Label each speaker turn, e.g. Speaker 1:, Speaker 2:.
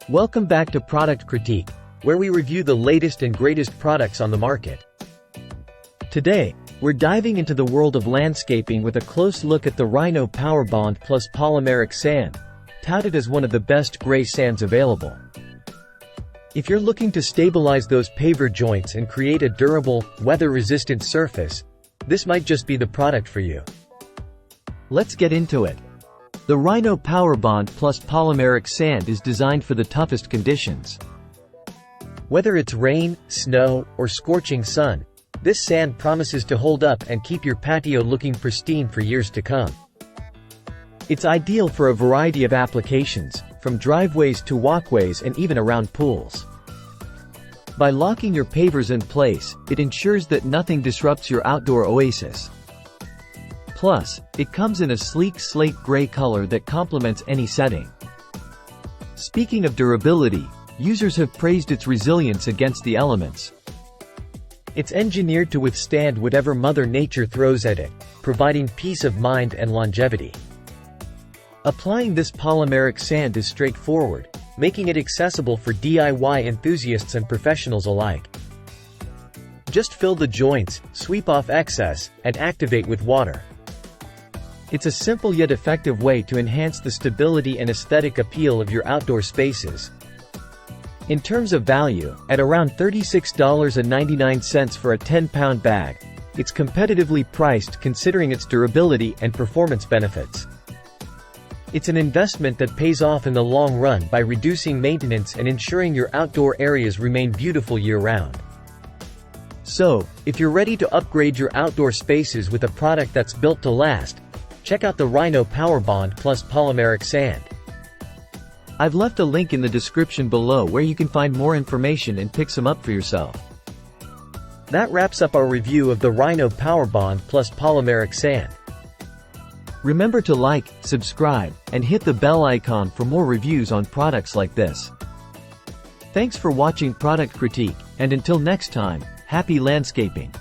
Speaker 1: Welcome back to Product Critique, where we review the latest and greatest products on the market. Today, we're diving into the world of landscaping with a close look at the Rhino Power Bond Plus Polymeric Sand, touted as one of the best gray sands available. If you're looking to stabilize those paver joints and create a durable, weather-resistant surface, this might just be the product for you. Let's get into it. The Rhino Power Bond Plus Polymeric Sand is designed for the toughest conditions. Whether it's rain, snow, or scorching sun, this sand promises to hold up and keep your patio looking pristine for years to come. It's ideal for a variety of applications, from driveways to walkways and even around pools. By locking your pavers in place, it ensures that nothing disrupts your outdoor oasis. Plus, it comes in a sleek slate gray color that complements any setting. Speaking of durability, users have praised its resilience against the elements. It's engineered to withstand whatever Mother Nature throws at it, providing peace of mind and longevity. Applying this polymeric sand is straightforward, making it accessible for DIY enthusiasts and professionals alike. Just fill the joints, sweep off excess, and activate with water. It's a simple yet effective way to enhance the stability and aesthetic appeal of your outdoor spaces. In terms of value, at around $36.99 for a 10-pound bag, it's competitively priced considering its durability and performance benefits. It's an investment that pays off in the long run by reducing maintenance and ensuring your outdoor areas remain beautiful year-round. So, if you're ready to upgrade your outdoor spaces with a product that's built to last, check out the Rhino Power Bond Plus Polymeric Sand. I've left a link in the description below where you can find more information and pick some up for yourself. That wraps up our review of the Rhino Power Bond Plus Polymeric Sand. Remember to like, subscribe, and hit the bell icon for more reviews on products like this. Thanks for watching Product Critique, and until next time, happy landscaping!